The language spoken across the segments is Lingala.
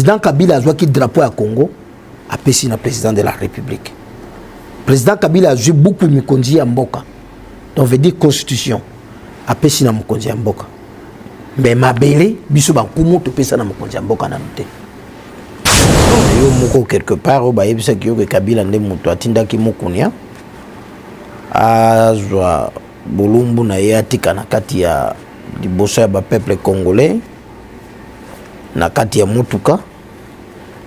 président Kabila a joué le drapeau à Congo, a payé le président de la République. Le président Kabila a joué beaucoup de Mikondi à Mboka. Donc, on veut dire constitution. A payé le Mikondi à Mboka. Mais ma belle, biso ba kumu to pesa na Mikondi à Mboka na noté. Yo moko quelque part, ba yebisa ki yo ke Kabila nde muto atinda ki mukunya. Azwa bulumbu na ye atika na kati ya liboso ya ba peuple congolais. Na kati ya mutuka.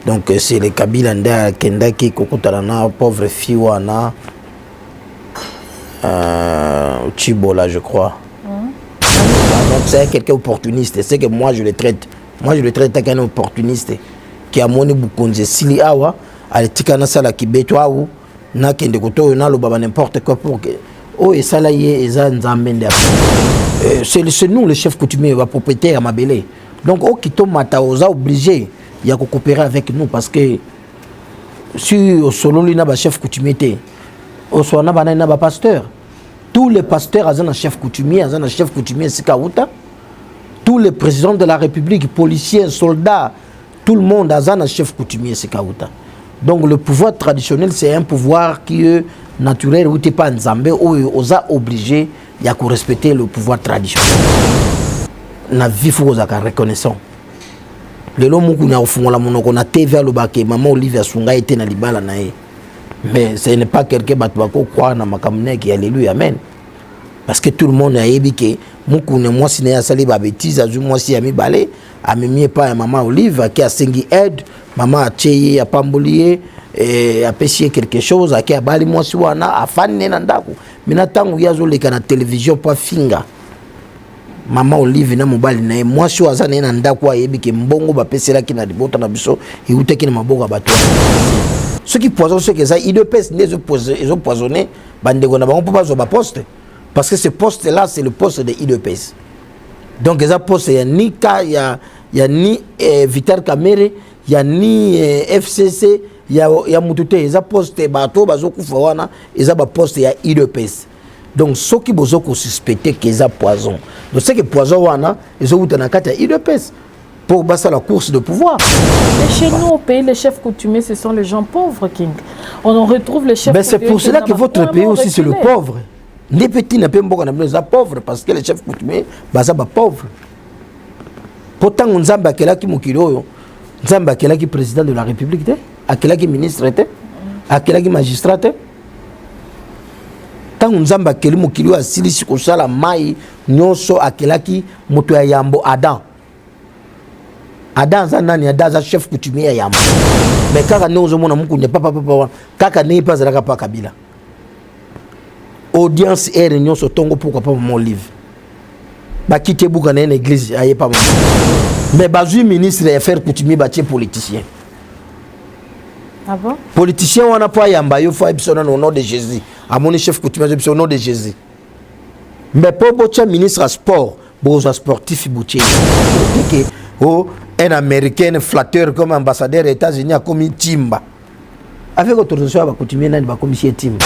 Donc c'est le Kabila nda kendaki kokutana na pauvre fille wana Chibola je crois. Donc c'est quelqu'un opportuniste, c'est que moi je le traite comme un opportuniste qui a moni bukonze sili awa alitika na sala kibeto awu na kende koto na lo baba n'importe quoi pour que oh et ça là yé eza nzambende. C'est nous les chefs coutumiers va propriétaire à Mabélé. Donc au kito mata oza obligé il y a coopérer avec nous parce que si au solo li na ba chef coutumier au soit na ba na ba pasteur. Tous les pasteurs ont un chef coutumier, Sikauta. Tous les présidents de la République, policiers, soldats, tout le monde a un chef coutumier, Sikauta. Donc le pouvoir traditionnel, c'est un pouvoir qui est naturel, ou t'es pas en Zambé, où on a obligé de respecter le pouvoir traditionnel. Na vie faut reconnaissant. Le long où on a TV à l'obake, maman Olivia Sunga était na libala nae. Mais ce n'est pas quelqu'un qui croit dans ma caméra qui alléluia amen. Parce que tout le monde a dit que moi si n'a sali ba bêtise moi si ami balé a mis pas maman Olive qui a sengi aide maman a tcheye a pambolier et a pêché quelque chose a qui a bali moi si wana a fan na ndako mina tangu yazo le kana télévision pas finga maman Olive na mobali na moi si waza na ndako a yebi ke mbongo ba pesela ki na libota na biso et uteki na maboka bato. Ceux qui poisonnent, ceux qui ont IDPS, ils ont poisonné, on ne peut pas avoir poste. Parce que ce poste-là, c'est le poste de IDPS. Donc, il y a poste, il n'y a ni K, il n'y a ni Vital Kamere, il n'y a ni FCC, il y a Moutouté, il y a poste, Bato, Bazoku Fawana, il y a poste, il y a IDPS. Donc, ceux qui ont suspecté qu'ils ont poison. Donc, ceux qui ont poison, ils ont eu un IDPS. Pour passer la course de pouvoir. Mais chez nous, au pays, les chefs coutumiers, ce sont les gens pauvres, King. On en retrouve les chefs coutumiers. Mais c'est pour cela que votre pays aussi, c'est le pauvre. Les petits n'ont pas pauvres parce que les chefs coutumiers, sont pauvres. Pourtant, on a qui président de la République, qui ministre, qui magistrat. Tant on a qui a silisi kosala mai nyonso qui moto ya yambo Adam. Adam zanani Adam chef coutumier ya yambo. Mais kaka ne ozomona mukunya papa kaka ne pas zalaka pa Kabila. Audience et réunion so tongo pourquoi pas mon livre. Ba kité buka na église aye pas. Mais bazui ministre des affaires coutumier ba tie politicien. Ah bon? Politicien wana pa yamba yo fa bisona au nom de Jésus. A mon chef coutumier au nom de Jésus. Mais pour botia ministre à sport, boza sportif boutier. Oh, un Américain flatteur comme ambassadeur des États-Unis a commis Timba. Avec autorisation, il va continuer à commis Timba.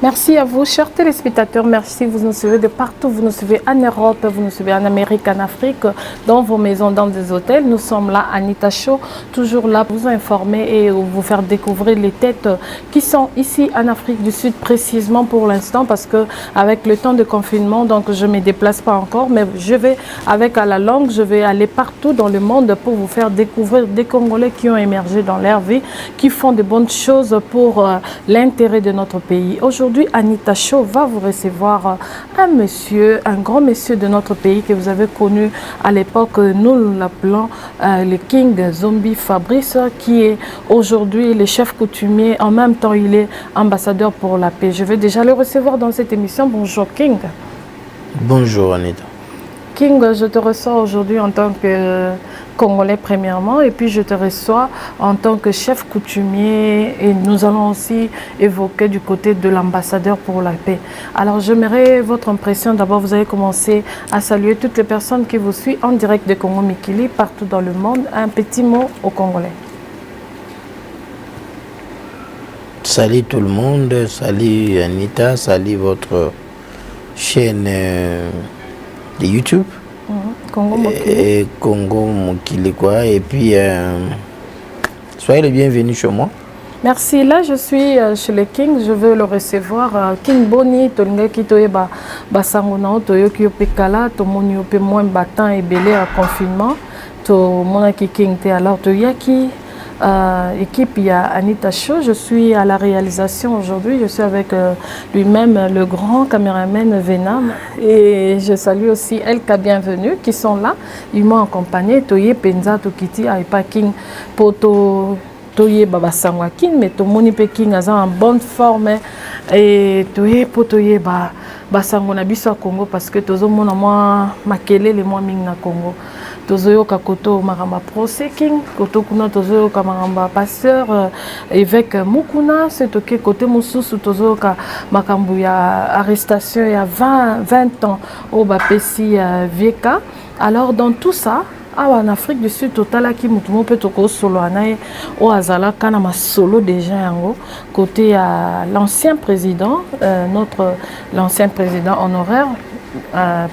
Merci à vous, chers téléspectateurs. Merci, vous nous suivez de partout. Vous nous suivez en Europe, vous nous suivez en Amérique, en Afrique, dans vos maisons, dans des hôtels. Nous sommes là, Anita Show, toujours là pour vous informer et vous faire découvrir les têtes qui sont ici en Afrique du Sud, précisément pour l'instant, parce que avec le temps de confinement, donc je ne me déplace pas encore, mais je vais, avec à la longue, je vais aller partout dans le monde pour vous faire découvrir des Congolais qui ont émergé dans leur vie, qui font de bonnes choses pour l'intérêt de notre pays. Aujourd'hui, Anita Show va vous recevoir un monsieur, un grand monsieur de notre pays que vous avez connu à l'époque, nous l'appelons le King Zombie Fabrice, qui est aujourd'hui le chef coutumier. En même temps, il est ambassadeur pour la paix. Je vais déjà le recevoir dans cette émission. Bonjour King. Bonjour Anita. King, je te reçois aujourd'hui en tant que Congolais premièrement, et puis je te reçois en tant que chef coutumier, et nous allons aussi évoquer du côté de l'ambassadeur pour la paix. Alors j'aimerais votre impression. D'abord, vous avez commencé à saluer toutes les personnes qui vous suivent en direct de Congo Mikili, partout dans le monde. Un petit mot aux Congolais. Salut tout le monde, salut Anita, salut votre chaîne de YouTube. Congo Mokili. Et Congo Mokili quoi. Et puis, soyez les bienvenus chez moi. Merci. Là, je suis chez le King. Je veux le recevoir. King Boni, Tolingaki Toyeba, Basangona, Toyoki Opekala, Tomoni Ope moins battant et belé à confinement. To Monaki King Te. Alors, Toyaki. Équipe, il y a Anita Show. Je suis à la réalisation aujourd'hui. Je suis avec lui-même, le grand caméraman Venam. Et je salue aussi Elka Bienvenue qui sont là. Ils m'ont accompagné. Toye Penza Tokiti Aipa King Poto Toye Baba Sangwakin. Mais Tomoni Peking est en bonne forme. Et Toye Potoye Basango na biso Congo parce que tozo mona moi makele les moi ming na Congo. Tozoyo Kakoto Maramba Proseking, Koto Kuna Tozoyo Kamaramba Pasteur, évêque Mukuna, c'est ok, côté Moussous, Tozoyo Makambuya, arrestation il y a 20 ans au Bapesi Vieka. Alors dans tout ça, en Afrique du Sud, total qui moutou peut toko solo anaye au Azala kanama solo déjà yango côté l'ancien président, l'ancien président honoraire.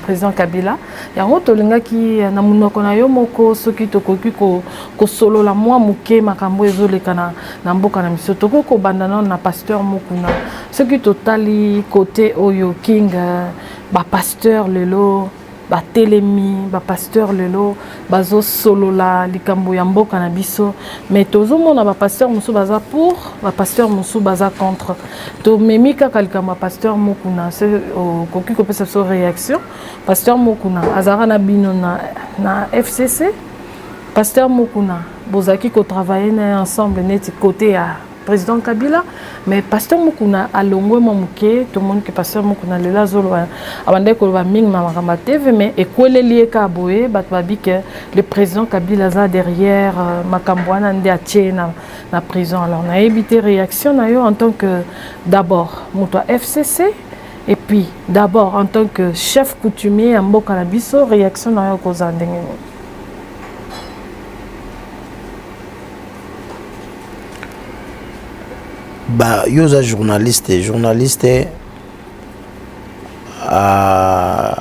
Président Kabila yango tolinga ki na munoko na yo moko soki tokoki ko solo la moi muke makambo ezoleka na mboka na miso toko ko bandana na pasteur Mukuna soki totali côté oyo King ba pasteur lelo ba telemi ba pasteur lelo bazo solo la likambo ya mboka na biso mais tozo mona ba pasteur musu baza pour ba pasteur musu baza contre to memika kalika ba pasteur Mukuna c'est koki ko pesa so réaction pasteur Mukuna azara na bino na FCC pasteur Mukuna bozaki ko travailler ensemble net côté à président Kabila mais pasteur Mukuna alongwe mamuke tout le monde que pasteur Mukuna le lazolo abande ko ba ming na makamba TV mais ekwele lieka boye batbabi que le président Kabila za derrière makambwana nde atie na prison alors na évité réaction na yo en tant que d'abord muto FCC et puis d'abord en tant que chef coutumier mboka na biso réaction na yo ko za ndenge. Bah, yoza journaliste à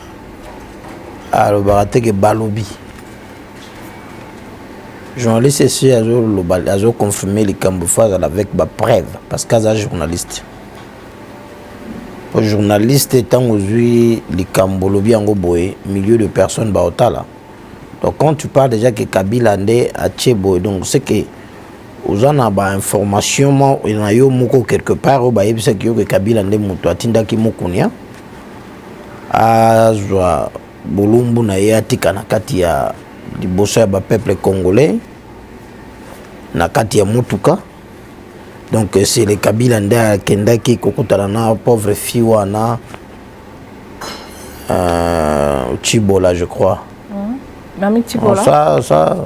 le barateke balobi. Journaliste c'est à confirmer les cambouflages avec ma preuve parce qu'à journaliste. Pour journaliste étant aujourd'hui les cambolobi en goboé milieu de personnes baotala. Donc quand tu parles déjà que Kabila ndé à Tchebo donc c'est que aux gens ont information il y a eu quelque part au baïb c'est que Kabila ndé muto atinda ki mukunya azwa bolumbu na yatika na kati ya liboso ya ba peuple congolais na kati ya mutuka donc c'est le Kabila ndé kendaki kokutana na pauvre fille wana Chibola je crois. Mami Chibola. Ça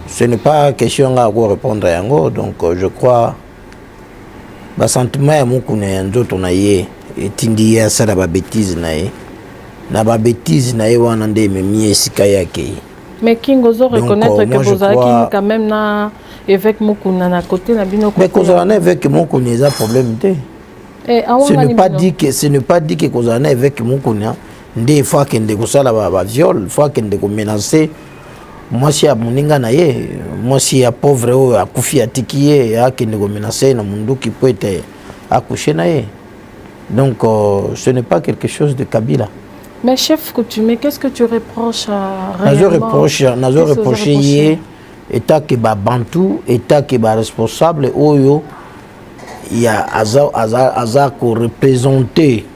ce n'est pas question à répondre à yango donc je crois ba sentiment ya mukuna ya nzoto na ye etindi ya sala ba bêtise na ye na ba bêtise na ye wana nde memi esika yake. Mais King ozo reconnaître que Bozaki quand même na évêque Mukuna na côté na bino côté. Mais Kozana avec Mukuna il y a problème té. Ce n'est pas dit que Kozana avec Mukuna ndé fois kende ko sala ba viol fois kende ko menacer. Moi si ya moninga na ye moi si ya pauvre o akufi atikiye ya kende ko menacer na mundu qui peut être accouché na ye. Donc ce n'est pas quelque chose de Kabila. Mais chef coutumier, qu'est-ce que tu reproches à Nazo reproché ye état que ba bantu état que ba responsable oyo il y a azar ko représenter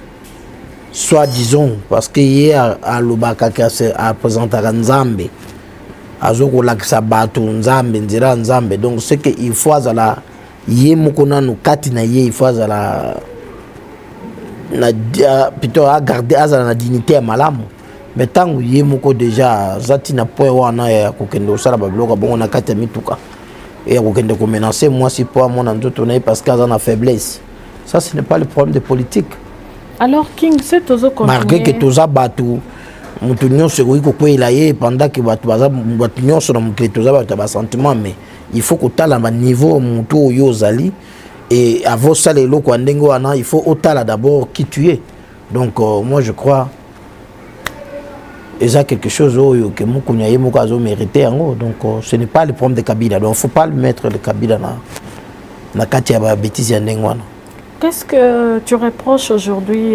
soit disons parce que hier à Lubaka qui a présenté Nzambe azoko lakisa batu Nzambe nzira Nzambe donc c'est que il faut azala ye mukona no kati na ye il faut azala na plutôt à garder azala na dignité ya malamu mais tangu ye muko déjà zati na point wana ya kokendo sala ba bloka bongo na kati ya mituka et kokende ko menacer moi si pour mon nzoto na parce qu'azana faiblesse ça ce n'est pas le problème de politique. Alors King c'est toujours continuer malgré que toza batu mutu nyonso ko kwela ye pendant que batu nyonso na mutu toza batu ba sentiment mais il faut que tala ba niveau mutu oyo zali et avant ça les locaux il faut autant d'abord qui tu es. Donc moi je crois et ça quelque chose que Moukouniaye Moukazo mérité. Donc ce n'est pas le problème de Kabila. Donc il ne faut pas le mettre le Kabila na Katia bêtise ya ndengwana. Qu'est-ce que tu reproches aujourd'hui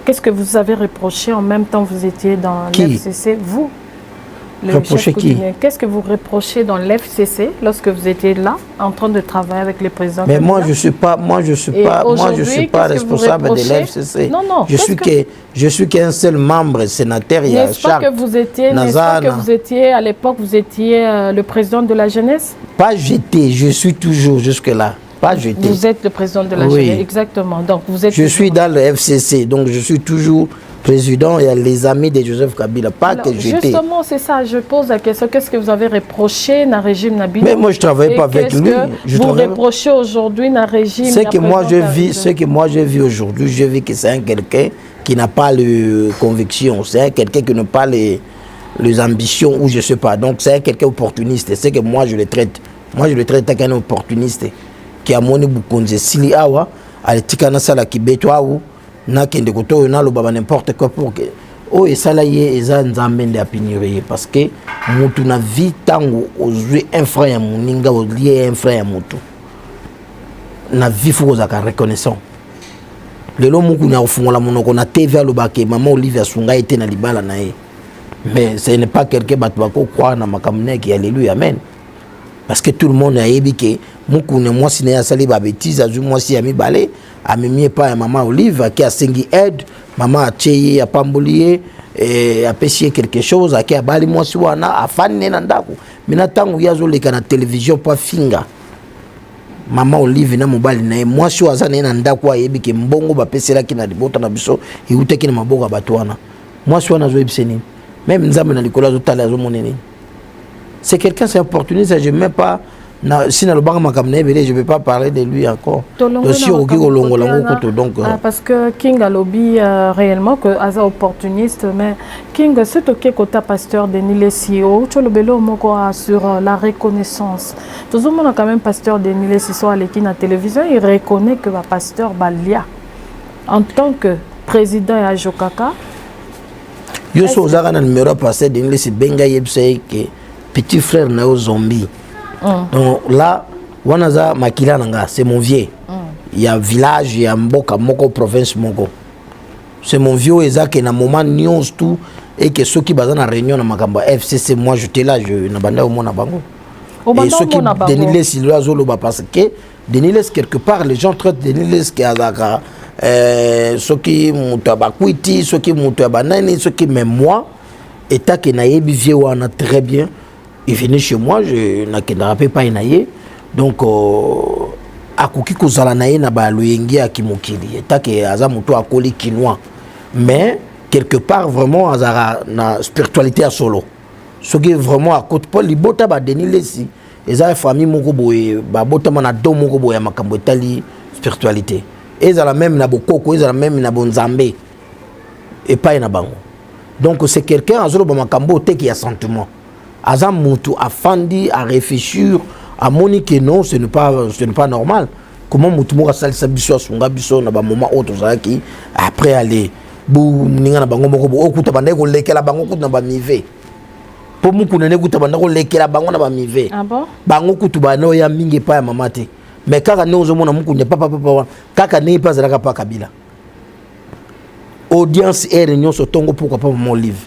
qu'est-ce que vous avez reproché en même temps vous étiez dans l'FCC, vous? Reprocher qui? Qu'est-ce que vous reprochez dans l'FCC lorsque vous étiez là en train de travailler avec les présidents? Mais moi je suis pas responsable de l'FCC. Non. Je suis qu'un seul membre sénateur. N'est-ce pas que vous étiez à l'époque vous étiez le président de la jeunesse? Pas j'étais, je suis toujours jusque là. Pas j'étais. Vous êtes le président de la jeunesse, exactement. Donc vous êtes. Je suis dans le FCC, donc je suis toujours président et les amis de Joseph Kabila, pas que j'étais. Justement, c'est ça, je pose la question, qu'est-ce que vous avez reproché dans le régime Nabila? Mais moi, je ne travaille pas avec lui. Vous reprochez aujourd'hui dans le régime? Ce que moi je vis aujourd'hui, je vis que c'est quelqu'un qui n'a pas de conviction, c'est quelqu'un qui n'a pas les ambitions ou je ne sais pas. Donc c'est quelqu'un opportuniste, c'est que moi je le traite. Moi je le traite comme un opportuniste qui a mon boukonze sili awa, ale tikana sala kibeto ou na kende koto na lo baba n'importe quoi pour que oh et ça là yé eza nzambe de apinire parce que mutu na vie tango ozui un frère ya muninga o lié un frère ya mutu na vie faut ozaka reconnaissant lelo muku na ofungola monoko na TV alobake maman Olivia Sunga était na libala na ye mais ce n'est pas quelqu'un batu bako croire na makamne qui alléluia amen. Parce que tout le monde a dit que moi si n'a sali ba bêtise azu moi si ami balé a mis pas maman Olive qui a sengi aide maman a tcheye a pambolier et a pêché quelque chose a qui a bali moi si wana a fan na ndako mina tangu yazo le kana télévision pas finga maman Olive na mobali na moi si waza na ndako ayebi ke mbongo ba pesela ki na libota na biso e uteki na maboka batwana moi si wana zo ebiseni même nzambe na likola zo tala zo monene. C'est quelqu'un, c'est opportuniste, je ne mets pas. Si je ne vais pas parler de lui encore. Parce que King a lobby réellement que Aza opportuniste, mais King, c'est ok côté pasteur Denis Lessio, tu le bélo sur la reconnaissance. Tout le monde a quand même pasteur Denis Lessio sur la télévision, il reconnaît que le pasteur Balia, en tant que président à Jokaka. Je suis un numéro passé Denis Lessio Benga Yebsei petit frère na zombie. Donc là, wanaza makila nanga, c'est mon vieux. Il y a village, il y a mboka moko province moko. C'est mon vieux ezake na moment news tout et que ceux qui basent na réunion na makamba FCC moi j'étais là je na banda au mona bango. Et ceux qui Denis Silva zolo ba parce que Denis quelque part les gens traitent Denis qui azaka ceux qui mutabakwiti, ceux qui mutabanani, ceux qui même moi état que na yebi vieux wana très bien. Il venait chez moi, je n'ai pas inaye. Donc, à Kouki Kozalanaye n'a pas l'ouyengi à Kimokili. Tant que Azamuto a collé quinoa. Mais, quelque part, vraiment, Azara na spiritualité à solo. Ce qui est vraiment à côté Paul, il bota ba Denis Lessi. Et ça, famille Mokoboye, ba bota mana do Mokoboye Makambotali spiritualité. Et ça la même na Bokoko, et ça la même na Bonzambe. Et pas na Bango. Donc, c'est quelqu'un, Azolo Bamakambo, qui a sentiment. Azam Moutou a fandi, à réfléchir, à moni que non, ce n'est pas normal. Comment Moutou Moura Sal Sabiso, son gabiso, n'a pas moment autre, qui après aller, bou, n'inga na bango moko, au coup, tabandego, leke la bango, n'a pas mivé. Pour moukou, n'a pas tabandego, leke la bango, n'a pas mivé. Ah bon? Bango, koutubano, ya mingi pa ya mamate. Mais kaka ne ozo mona moukou, n'est pas papa, kaka ne pas zalaka pa Kabila. Audience et réunion sur Tongo, pourquoi pas mon livre?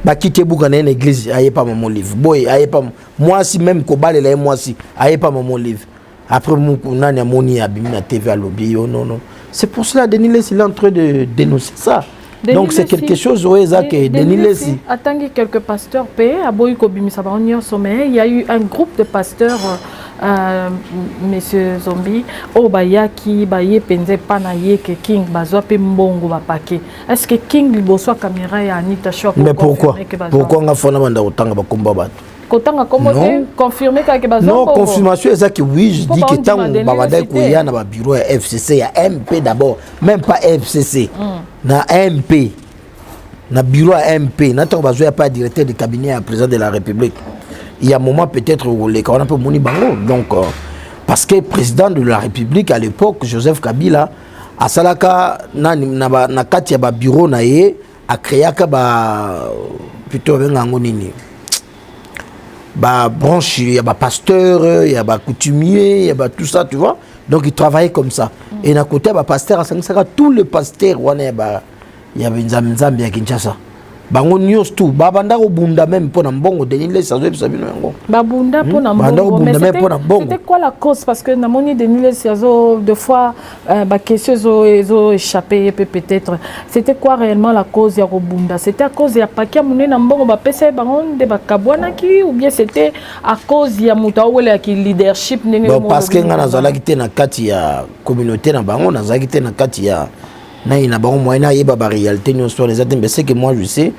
Bah quitter boucan une église aïe pas mon livre boy aïe pas moi si même kobale là moi si aïe pas mon livre après mon nani amoni abimi na TV à lobby non c'est pour cela Denis Lessi est en train de dénoncer ça. Donc c'est quelque chose où Denis Lessi attendez quelques pasteurs paix à Boyko Bimisa Baronio sommet il y a eu un groupe de pasteurs Monsieur Zombie au bayaki baye penze panaye que King bazwa pe mbongo ba paquet est-ce que King liboswa caméra ya Anita Show mais pourquoi on a fona banda otanga ba komba bato kotanga comment confirmer que bazwa non confirmation c'est que oui je dis que tant babada ko ya na ba bureau ya FCC ya MP d'abord même pas FCC na MP na bureau à MP na tant bazwa pas directeur de cabinet à président de la République. Il y a un moment peut-être où les gens ont moni bango donc parce que le président de la République à l'époque, Joseph Kabila, à Salaka, na kati ya ba bureau na ye, a créé plutôt ba branche, il y a ba pasteur, il y a ba coutumier, il y a ba tout ça, tu vois. Donc il travaillait comme ça. Et d'un côté, ba pasteur, tous les pasteurs, il y a Nzambi à Kinshasa. Bango news tout babanda ko bunda même pour mbongo Denis Les Sazo bisabino yango babunda pour mbongo mais c'était quoi la cause parce que na moni Denis Les Sazo deux fois ba question zo échappé peut-être c'était quoi réellement la cause ya ko bunda c'était à cause ya pakia mune na mbongo ba pesa bango de ba kabwana ki ou bien c'était à cause ya mutawole ki leadership ndenge bon parce que ngana zala kité na kati ya communauté na bango na zala kité na kati ya il y a une réalité, mais c'est que moi je sais,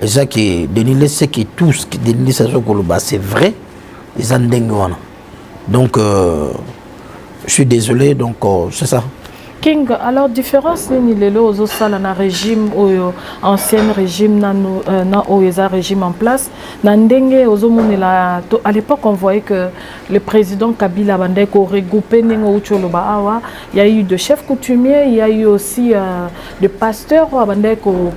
c'est que Denis sait que tout ce que Denis c'est vrai, donc je suis désolé, donc c'est ça. King, alors différence ni lelo aux sala na régime ou ancien régime na régime en place na ndenge ozomonela à l'époque on voyait que le président Kabila bandé ko regroupé ningo ucholoba awa il y a eu de chefs coutumiers il y a eu aussi de pasteurs bandé ko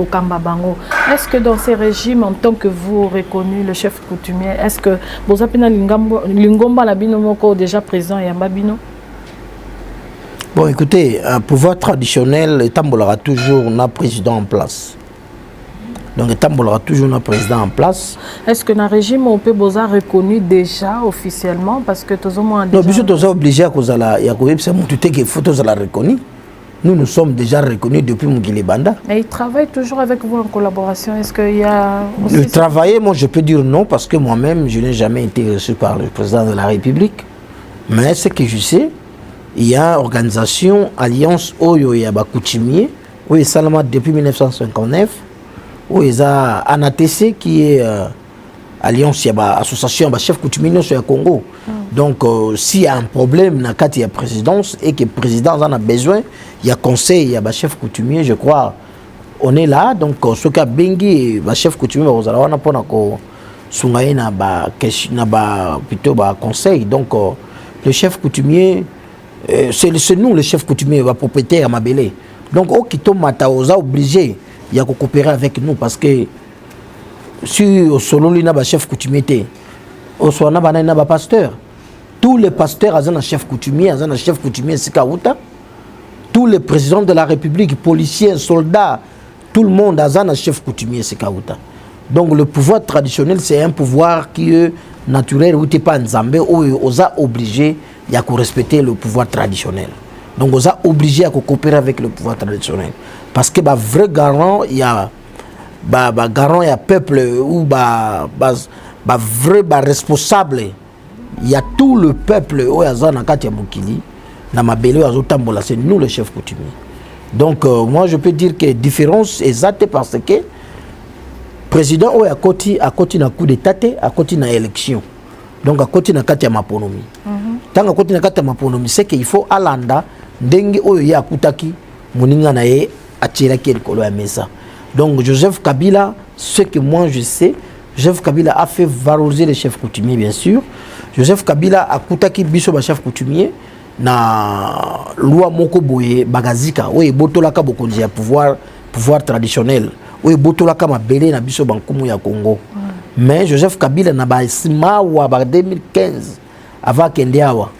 kamba bango est-ce que dans ces régimes en tant que vous reconnu le chef coutumier est-ce que vous appena lingomba la bino moko déjà présent et mbabino? Bon, écoutez, un pouvoir traditionnel, il tambolera toujours un président en place. Donc, il tambolera toujours un président en place. Est-ce que dans le régime, on peut vous reconnu déjà officiellement? Parce que tout le monde déjà... Non, bien sûr, nous sommes obligés à cause de la... Il y a qu'il faut la reconnaître. Nous sommes déjà reconnus depuis Mugili Banda. Mais il travaille toujours avec vous en collaboration. Est-ce qu'il y a... Le travailler, moi, je peux dire non, parce que moi-même, je n'ai jamais été reçu par le président de la République. Mais ce que je sais... Il y a une organisation, Alliance Oyo Yaba Coutumier, où il Salama depuis 1959, où il y a ANATC qui est Alliance Yaba Association Yaba Chef Coutumier sur le Congo. Donc, s'il y a un problème dans la présidence et que le président en a besoin, il y a conseil Yaba Chef Coutumier, je crois, on est là. Donc, ce cas Bengi, Chef Coutumier, on a pas plutôt conseil. Donc, le chef coutumier. C'est nous, le chef coutumier, le propriétaire à Mabélé. Donc, au Kito Mataoza obligé de coopérer avec nous parce que si au solo, il y a un chef coutumier, au Soana, il y a un pasteur. Tous les pasteurs ont un chef coutumier, Sikaouta. Tous les présidents de la République, policiers, soldats, tout le monde a un chef coutumier, Sikaouta. Donc, le pouvoir traditionnel, c'est un pouvoir qui est naturel, où tu n'es pas en Zambé, où on a obligé. Il y a qu'à respecter le pouvoir traditionnel. Donc, on a obligé à coopérer avec le pouvoir traditionnel. Parce que le vrai garant, il y a garant, il y a peuple ou vrai responsable. Il y a tout le peuple où il y a Zanakati Mukili, c'est nous le chef coutumier. Donc, moi, je peux dire que la différence est exacte parce que le président a côté na coup d'état, a côté na élection. Donc, à côté na kati ya maponomi. Tant à côté na kati ya maponomi, c'est qu'il faut alanda ndenge oyo ya kutaki muninga na ye atira ki likolo ya mesa. Donc, Joseph Kabila, ce que moi je sais, Joseph Kabila a fait valoriser les chefs coutumiers, bien sûr. Joseph Kabila a kutaki biso ba chef coutumier na loi moko boye bagazika oyo botolaka bokonzi ya pouvoir traditionnel oyo botolaka mabele na biso bankumu ya Congo. Mais Joseph Kabila n'a pas sima ou en 2015 avant Kendiawa.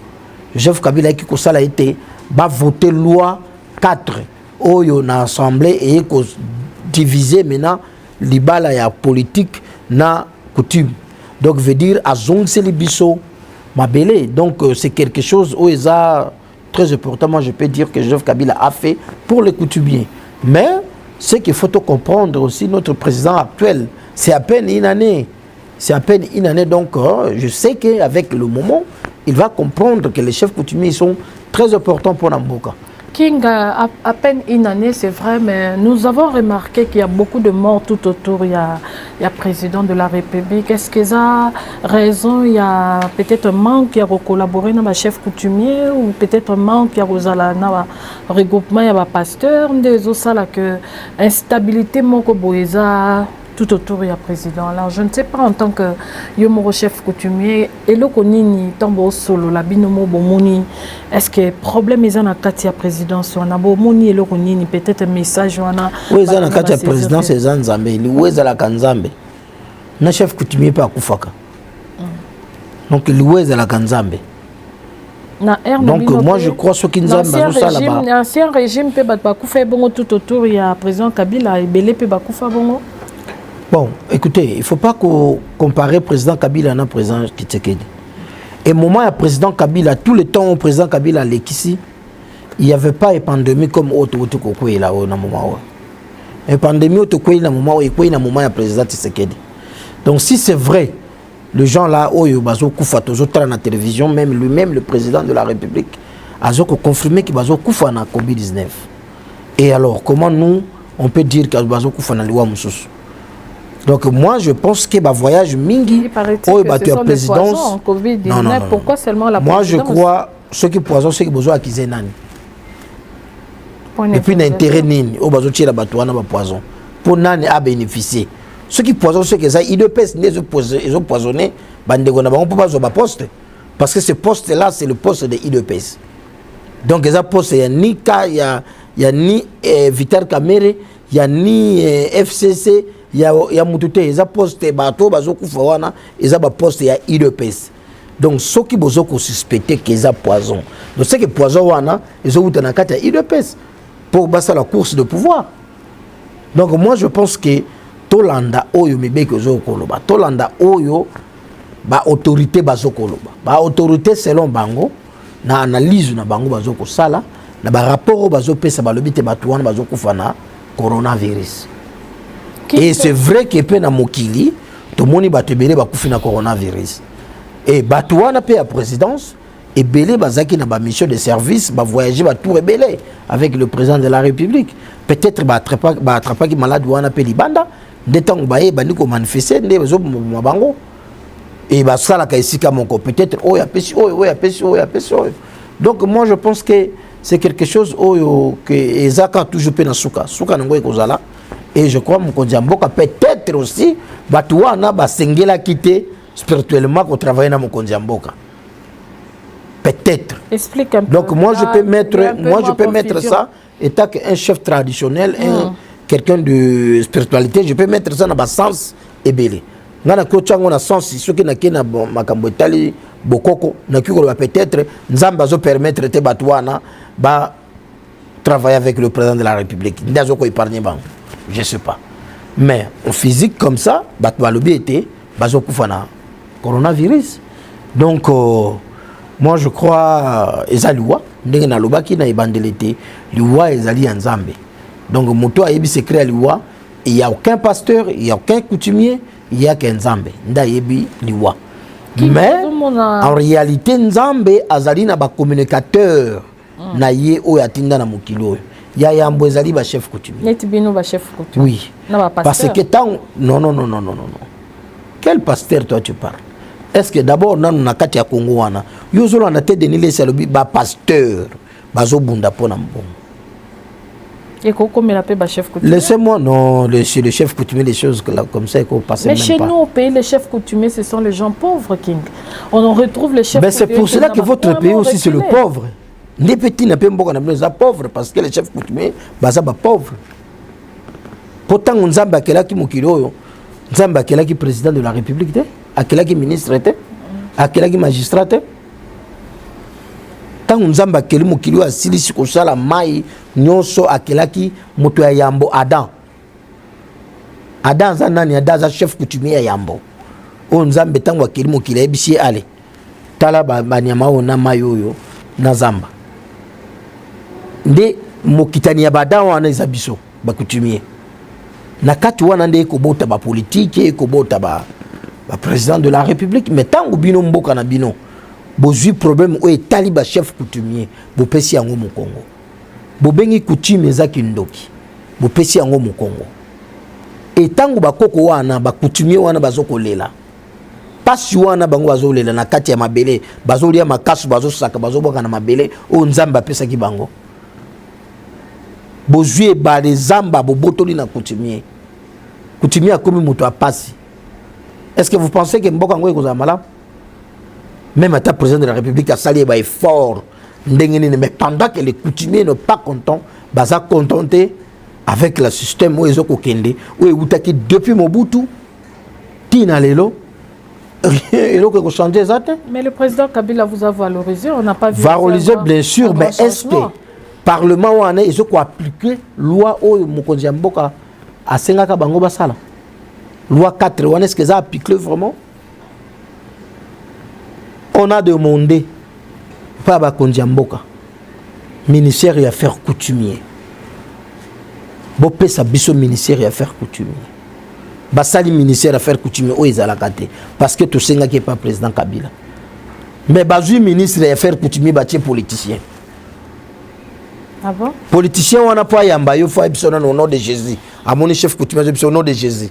Joseph Kabila qui a été voté loi 4 oyo na assemblée et ko diviser maintenant libala ya politique na coutume. Donc veut dire à zongse biso mabele. Donc c'est quelque chose où ils a très important. Moi je peux dire que Joseph Kabila a fait pour les coutumiers. Mais ce qu'il faut comprendre aussi notre président actuel. C'est à peine une année. C'est à peine une année. Donc, je sais qu'avec le moment, il va comprendre que les chefs coutumiers sont très importants pour Namboka. King, à peine une année, c'est vrai, mais nous avons remarqué qu'il y a beaucoup de morts tout autour. Il y a président de la République. Est-ce qu'il a raison? Il y a peut-être un manque qui a collaboré dans le chef coutumier ou peut-être un manque qui a regroupement, il y a un pasteur, des autres, que instabilité, mon koboeza. tout autour du président. Alors, je ne sais pas en tant que Yomoro chef coutumier, et le Konini, Tambo Solo, la binomo Bomoni, est-ce que problème est en Katia présidence, on a Bomoni et le Konini, peut-être un message, on a. Oui, ils ont Katia présidence, c'est Zanzambe, où est la Kanzambe? Le chef coutumier pas Koufaka. Donc, où est la Kanzambe? Donc, moi je crois ce qu'ils ont là-bas. L'ancien régime peut faire tout autour, il y a président Kabila et Belé peut faire bon. Bon, écoutez, il ne faut pas comparer président Kabila à président Tshisekedi. Et au moment où le président Kabila, tout le temps où le président Kabila allait ici, il n'y avait pas de pandémie comme autre là au moment où. Une pandémie autre où il moment où il y a le président Tshisekedi. Donc si c'est vrai, les gens là où ils ont koufa dans la télévision, même lui-même le président de la République a confirmé qu'il a koufa dans la COVID-19. Et alors comment nous on peut dire qu'il a koufa dans la Moussous? Donc moi je pense que le voyage mingi au présidence non, pourquoi seulement la moi je crois ceux qui poison ceux qui besoin acquiser nani et puis l'intérêt nini au bazo tira batouana ba poison pour nani a bénéficier ceux qui poison ceux qui ça IDPS ils ont poisonné bandego na bango pas ba poste parce que ce poste là c'est le poste de IDPS. Donc les poste il y a ni Ka il y a ni Vital Kamere il y a ni FCC il y a mutute ils ont poste bateau bazo kufa wana ils ont poste il y a IDPS. Donc ceux qui besoin qu'on suspecter qu'ils ont poison. Donc c'est que poison wana ils ont eu dans carte IDPS pour passer la course de pouvoir. Donc moi je pense que Tolanda oyo mibeke zo koloba Tolanda oyo ba autorité bazo koloba ba autorité selon bango na analyse na bango bazo ko sala na ba rapport bazo pesa ba lobite batuana bazo kufa na coronavirus. Et c'est vrai que pe na mokili to moni batebele ba kufi na coronavirus. Et batuana pe à présidence et belé bazaki na ba mission de service ba voyager ba tout rebelle avec le président de la République. Peut-être ba attrapa ki malade wana pe libanda d'étant baé bandi ko manifester ndé bazo mabango et ba sala ka isika moko peut-être oh ya pesi oh ya pesi oh ya pesi. Donc moi je pense que c'est quelque chose que ezaka toujours pe na suka nango ekozala. Et je crois mon Mboka peut-être aussi batuana ba sengela quitter spirituellement qu'on travaille dans mon Mboka. Peut-être. Explique un peu. Donc moi je peux mettre ça étant qu'un chef traditionnel, quelqu'un de spiritualité, je peux mettre ça dans le sens ébélé. Dans le sens, ce qui est dans le Itali, Bokoko, peut-être, nous allons permettre de Batouana de travailler avec le président de la République. Je ne sais pas. Mais en physique comme ça, Batoualobi était Bazokufana, coronavirus. Donc, moi je crois, Ezaliwa, Ndengena Lobaki na Ibandelete, Liwa Ezali Nzambe. Donc, moto a yebi secret à Liwa, il n'y a aucun pasteur, il n'y a aucun coutumier, il n'y a qu'un Nzambe. Nda yebi Liwa. Mais, en réalité, Nzambe azali na ba communicateur na ye o yatinda na mokilo. Ya yambo ezali ba chef coutumier. Netibino ba chef coutumier. Oui. Parce que tant non. Quel pasteur toi tu parles? Est-ce que d'abord nan na kati ya Congo wana yozolo na te denile salobi ba pasteur bazo bunda pona mbongo. Et comment il appelle le chef coutumier? Laissez-moi, non, le chef coutumier, des choses comme ça, il faut passer. Mais chez nous, au pays, les chefs coutumiers, ce sont les gens pauvres, King. On en retrouve les chefs coutumiers. Mais c'est pour cela que votre pays aussi, c'est le pauvre. Les petits n'a pas de pauvres, parce que les chefs coutumiers, sont pauvres. Pourtant, on a qui Mukiro, on a qui président de la République, qui ministre, qui magistrat. Tant on zamba keli mukili wa silisi kosala mai nyonso akelaki moto ya yambo Adam za nani Adam za chef coutumier ya yambo on nzambe tango akeli mukili ebisi ale tala banyama ona mayoyo na zamba nde mokitani ya Adam wana eza biso ba coutumier na kati wana nde ekobota ba politique ekobota ba président de la République mais tango bino mboka na bino bozui problème o etali ba chef coutumier bo pesi yango mu Congo bo bengi coutume ezaki ndoki bo pesi yango mu Congo etango bakoko wana ba coutumier wana bazokolela pasi wana bango bazolela na kati ya mabele bazolia makasu bazosaka bazoboka na mabele o nzamba pesa ki bango bozui ba les zamba bo botoli na coutumier coutumier a comme moto a passé. Est-ce que vous pensez que Mboka Ngoy est malade? Même à ta président de la République a sali ba effort. Mais pendant que les coutumiers ne sont pas contents, ils sont contentés avec le système où ils ont kokende, où ils ont depuis Mobutu, Tina Lelo, rien n'a changé ça. Mais le président Kabila vous a valorisé, on n'a pas vu. Valorisé bien sûr, mais est-ce que le Parlement où on est, ils ont appliqué la loi où Mokonzi Mboka a Sengaka Bango Basala? Loi 4, est-ce qu'ils ont appliqué vraiment? On a demandé pas Bakonzi Mboka, ministère des Affaires coutumières. Bopé sa biso ministère des Affaires coutumières. Basali ministère des Affaires coutumières où ils ont la carte parce que tout ça n'est pas président Kabila. Mais bazu ministre des Affaires coutumières bâti politicien. Ah bon? Politicien on a pas yamba yo fa bisona au nom de Jésus. À mon chef coutumier au nom de Jésus.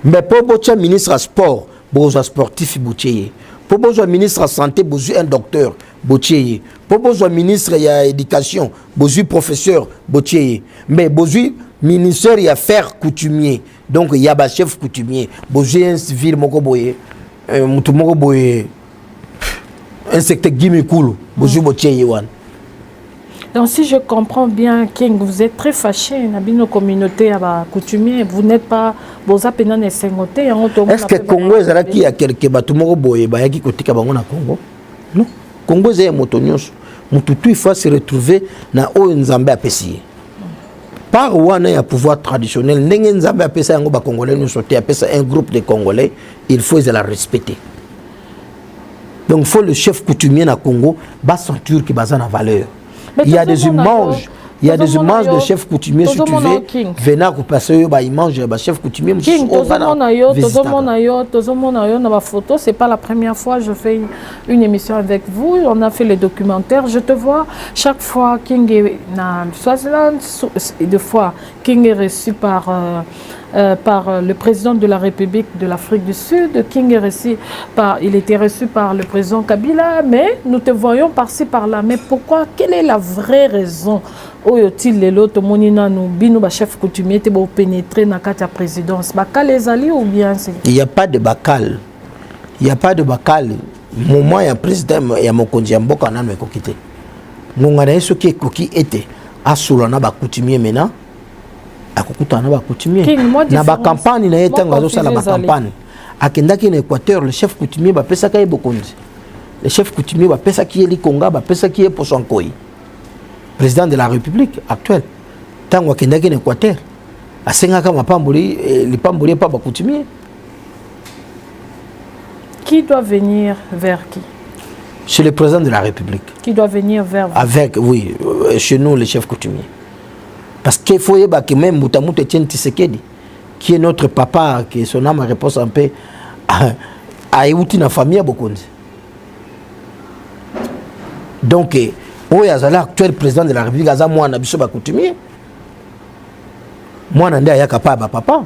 Mais pour bocha ministre sport, boza sportif boutier. Pour besoin ministre de la santé, besoin un docteur, botier. Pour besoin ministre de l'éducation, besoin professeur, botier. Mais besoin ministère des affaires coutumier. Donc il y a un chef coutumier, besoin un civil mokoboye, un secteur gimikulu, besoin botier wan. Donc si je comprends bien, King, vous êtes très fâché dans nos communautés coutumiers, vous n'êtes pas vos appénants et sengoté. Est-ce que Congo est qui a quelques bâtiments boye qui kotika bango na Congo? Non. Congo est motonios. Mututu il faut se retrouver na o nzambe apesi. Par wana ya pouvoir traditionnel, ndenge nzambe apesa yango ba congolais nous sauter apesa un groupe de Congolais, il faut la respecter. Donc il faut le chef coutumier na Congo ba sentir que baza na valeur. Il y a des images, de chefs coutumiers, si tu veux, venant pour passer, ils mangent, les chefs coutumiers, photo, c'est pas la première fois je fais une émission avec vous, on a fait les documentaires, je te vois, chaque fois King est dans Swaziland, deux fois King est reçu par le président de la République de l'Afrique du Sud, King est reçu il était reçu par le président Kabila, mais nous te voyons par-ci par-là. Mais pourquoi? Quelle est la vraie raison? Il chef coutumier te pénétrer dans la présidence. Bacal les alliés ou bien c'est? Il n'y a pas de bacal. Il n'y a pas de bacal. Moment il y a président, il y a mon condition Mboka na ko quitter. Nous avons ce qui était à Soulana ba coutumier maintenant. Akokutana ba coutumier na ba campagne na yetanga zo sala ba campagne akendaki na Équateur le chef coutumier ba pesa ka bokonzi le chef coutumier ba pesa ki eli Konga ba pesa ki Posonkoi président de la République actuelle tango akendaki na Équateur asengaka mapamboli li pamboli pa ba coutumier qui doit venir vers qui? Chez le président de la République. Qui doit venir vers vous? Avec oui chez nous les chefs coutumiers. Parce qu'il faut que même Moutamout Etienne Tshisekedi, qui est notre papa, qui est son âme repose en paix, a éouti la famille à Bokonzi. Donc, l'actuel président de la République, moi, on a besoin de coutumier. Moi, on a capable papa.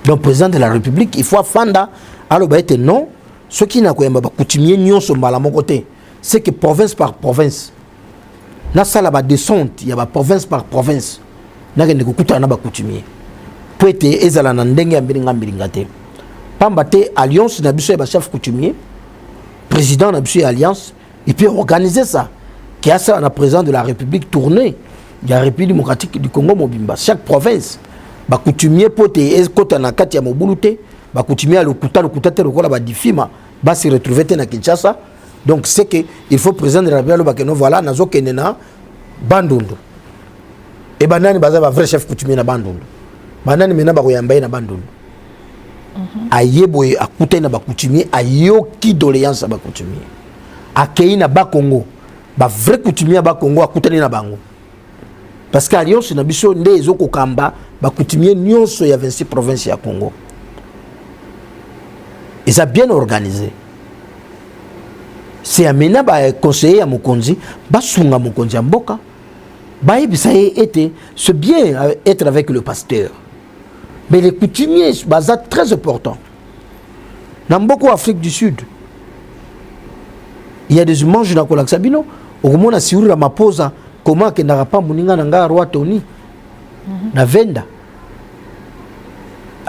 Donc, président de la République, il faut fanda. Alors, non, ce qui n'a pas coutumier, nous sommes à mon côté. C'est que province par province. Na sala ba descente ya ba province par province na kende kukuta na ba coutumier po ete ezala na ndenge ya mbiringa te pamba te alliance na biso ya ba chef coutumier président na biso ya alliance et puis organiser ça qui a ça na président de la République tournée de la République démocratique du Congo mobimba chaque province ba coutumier po te ekota na kati ya mobulu te ba coutumier le kuta te lokola ba difima ba se retrouver te na Kinshasa. Donc c'est que il faut président de la République voilà nazo kenena bandundu et banani baza ba vrai chef coutumier na bandundu banani mena ba koyamba na bandundu ayeboye akuta na ba coutumier ayoki doléance ba coutumier akei na ba Congo ba vrai coutumier ba Congo akuta na bango parce que alliance na biso nde ezoko kamba ba coutumier nyonso ya 26 provinces ya Congo ils a bien organisé. C'est amena ba conseiller à Mokonzi, ba sunga Mokonzi Mboka, ba ebisa été, c'est bien être avec le pasteur. Mais les coutumiers, c'est très important. Dans beaucoup d'Afrique du Sud, il y a des manches dans la Sabino, au moment où on a maposa, comment que n'a pas moninga nanga roi Tony, na venda,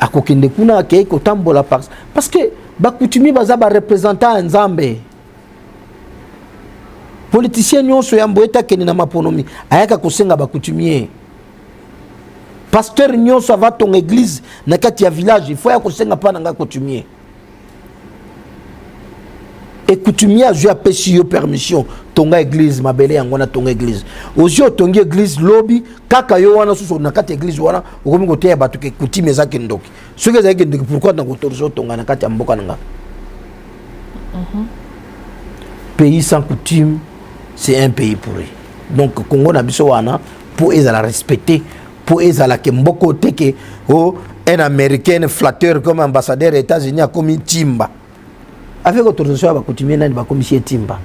akokende kuna akei kotambola parce que bakutumi baza ba représentant ya Nzambe. Politicien nyonso ya mboeta keni na maponomi ayaka kosenga bakutumie. Pasteur nyonso ava ton église na kati ya village il faut ya kosenga pa nanga coutumier. Et coutumier a joué péché yo permission tonga église mabele yango na tonga église. Ozio tongi église lobby kaka yo wana susu na kati église wana okomi koteya batu ke coutume za kendoki. Soki za kendoki pourquoi na kotorizo tonga na kati ya mboka nanga. Pays sans coutume c'est un pays pourri. Donc Congo na biso wana pour eza la respecter, pour eza la kemboko teke oh un américain flatteur comme ambassadeur des États-Unis a commis timba. Avec autorisation à coutumier nani ba commission timba.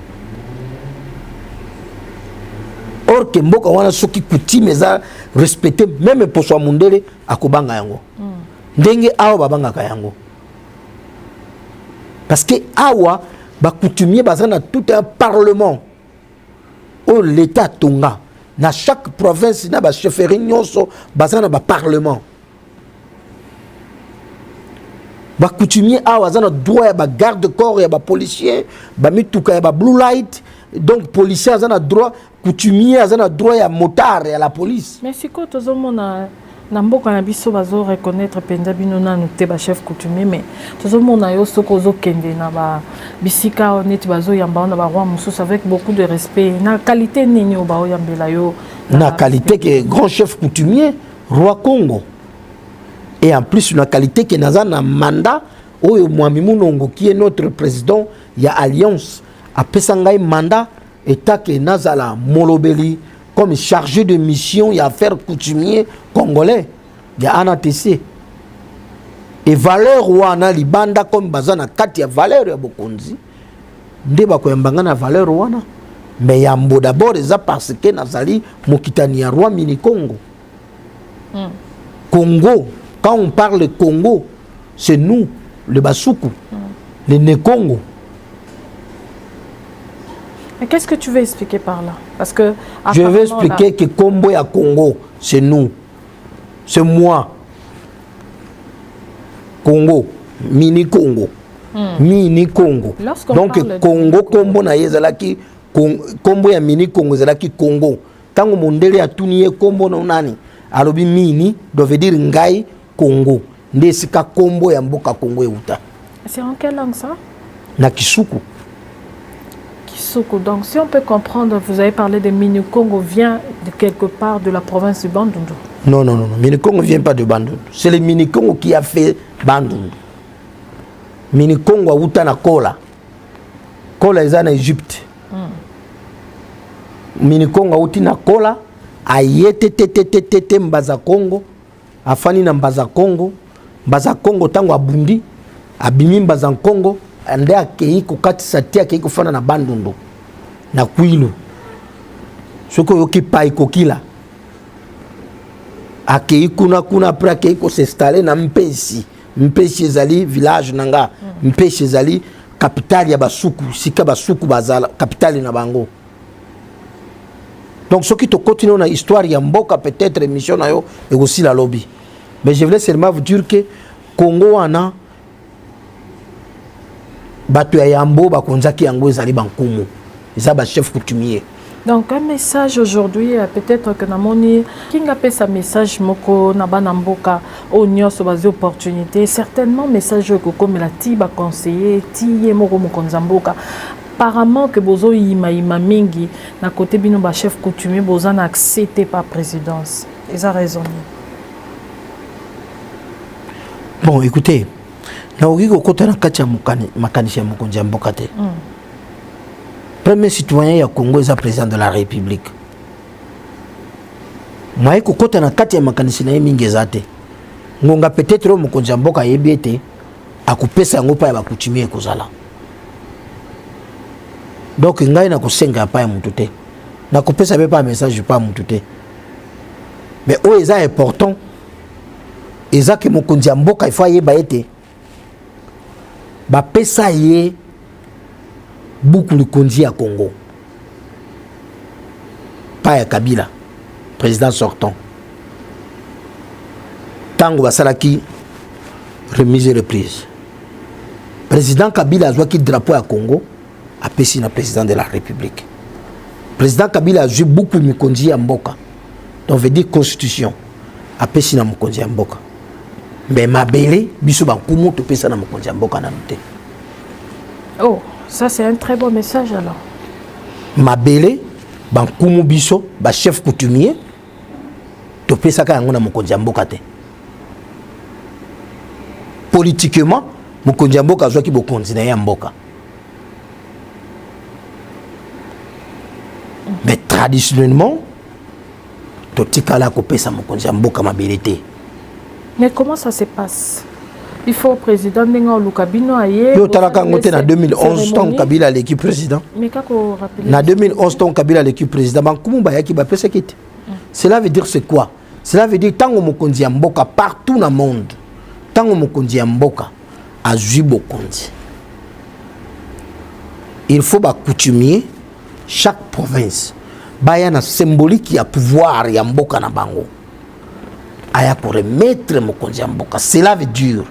Or que mboka wana soki coutume eza respecter même pour soi mundele akobanga yango. Ndenge awa babanga ka yango. Parce que awa ba coutumier bazana tout un parlement. Oh l'état tonga na chaque province na ba chefferie nyonso bazana ba parlement. Ba coutumier awa zana droit ya ba garde corps ya ba policier ba mituka ya ba blue light donc policier zana droit coutumier zana droit ya motard ya la police. Mais si ko tozomona na mboka na biso bazo reconnaître penza bino nanu te ba chef coutumier mais tozomona yo soko zo kende na ba bisika honnête bazo yamba na ba roi mususu avec beaucoup de respect na qualité nini ba yambela yo na qualité que grand chef coutumier roi Congo. Et en plus une qualité que naza na mandat oyo Mwami Munongo qui est notre président ya alliance a pesangai mandat état que nazala molobeli comme chargé de mission et affaires coutumier congolais ya ANATC et valeur wana libanda comme bazana kati ya valeur ya bokonzi nde bakoyambanga na valeur wana mais yambo d'abord eza parce que nazali mokitani ya roi mini Congo. Congo, quand on parle de Congo, c'est nous, le Basuku, le Né-Congo. Mais qu'est-ce que tu veux expliquer par là? Parce que je veux expliquer que Combo et Congo, c'est nous. C'est moi. Congo, mini Congo. Mini Congo. Donc Congo, Combo na yezalaki Combo ya mini Congo zalaki Congo. Tango mondele ya tuniye Combo na nani? Alobi mini doit dire ngai Congo. Ndesika Combo ya mboka Congo euta. C'est en quelle langue ça? Na Kisuku. Kisuku. Donc si on peut comprendre, vous avez parlé de mini Congo vient de quelque part de la province du Bandundu. Non, non, non, non. Mini Congo vient pas de Bandundu. C'est le mini Congo qui a fait Bandundu. Mini Congo a outa na Kola. Kola est en Égypte. Mini Congo a outi na Kola. Ayete mbaza Congo. Afani na mbaza Congo. Mbaza Congo tango abundi. Abimi mbaza Congo. Ande akei kokati satia akei kofana na Bandundu. Na Kwilu. Soko yoki pai kokila. Akei kuna après akei ko s'installer na Mpesi. Mpesi ezali village nanga. Mpesi ezali capitale ya Basuku. Sika Basuku bazala capitale na bango. Donc ce qui te continue na histoire ya mboka peut-être émission na yo et aussi la lobby. Mais je voulais seulement vous dire que Congo wana batu ya yambo bakonzaki yango ezali bankumu. Eza ba chef coutumier. Donc un message aujourd'hui peut-être que namoni kinga pesa message moko na bana mboka o nyonso bazi opportunité certainement message ko comme la tiba conseiller tiye moko mokonza mboka apparemment que bozo ima mingi na côté bino ba chef coutumier boza na accepté par présidence. Ils ont raison. Bon écoutez, na ogigo kota na kati ya makanisi ya mokonzi mboka te. Premier citoyen ya Congo est président de la République. Moi ko kota na kati ya makanisi na mingi ezate. Ngonga peut-être o mokonzi mboka yebete akupesa ngo pa ya bakoutumier kozala. Donc ngai na kosenga pa ya mutu te. Na kopesa be pa message pa mutu te. Mais o eza important. Eza ke mokonzi mboka ifa yeba ete. Ba pesa ye beaucoup de konzi à Congo. Pas ya Kabila, président sortant. Tango basalaki remise et reprise. Président Kabila a joué le drapeau à Congo, a payé le président de la République. Président Kabila a joué beaucoup de Mikondi à Mboka. Donc, veut dire constitution. A payé le Mikondi à Mboka. Mais ma belle, biso ba kumu to pesa na Mikondi à Mboka na noté. Oh, ça c'est un très beau message alors. Ma belle, ba kumu biso, ba chef coutumier, to pesa ka yango na Mikondi à Mboka te. Politiquement, Mokonzi Mboka a qui continuer à Mboka. Mais traditionnellement, tout ce qui a coupé ça Mokonzi Mboka ma vérité. Mais comment ça se passe? Il faut au président Nenga Lukabino aye. Yo talaka ngote na 2011 tant Kabila l'équipe président. Mais kako rappeler. Na 2011 tant Kabila l'équipe président, bankumu ba yaki ba pesa kiti. Cela veut dire c'est quoi? Cela veut dire tant Mokonzi Mboka partout dans le monde. Tant Mokonzi Mboka a joué Bokondi. Il faut coutumier chaque province. Il y a un symbolique qui a pouvoir ya Mboka na bango. Aya pour remettre Mokonzi Mboka. Cela veut dire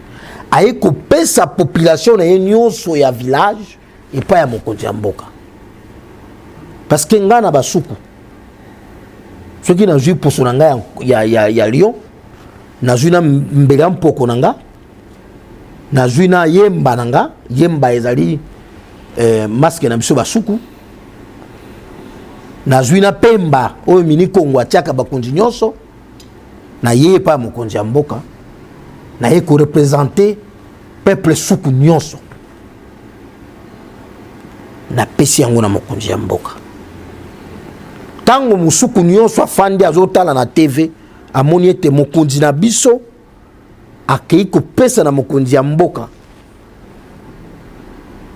aya couper sa population na nyonso ya village et pas ya Mokonzi Mboka. Parce que ngana basuku. Ceux qui n'ont joué pour son anga ya Lyon, n'a joué na mbela mpoko nanga. Na juina yemba nanga yemba ezali masque na biso basuku na juina pemba oyo mini Kongo atiaka bakonzi nyonso na ye pa mokonzi ya mboka na ye ko représenter peuple suku nyonso na pesi yango na mokonzi ya mboka tango musuku nyonso afandi azotala na TV amoni ete mokonzi na biso akei ko pesa na mokonzi ya mboka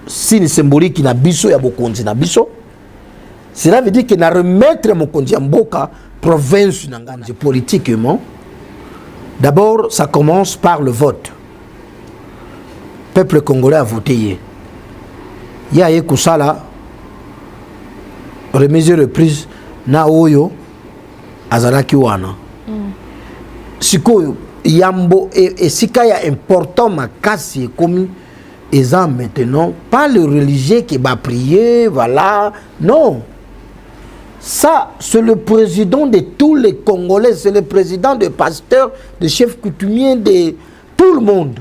signe symbolique na biso ya bokonzi na biso. Cela veut dire que na remettre mokonzi ya mboka province na ngana. Politiquement, d'abord ça commence par le vote. Peuple congolais a voté. Ya ye kusala remise reprise na oyo azalaki wana. Sikoyo Yambo et Sikaya important makasi comme ils ont maintenant pas le religieux qui va prier voilà non ça c'est le président de tous les Congolais, c'est le président des pasteurs, des chefs coutumiers, de tout le monde.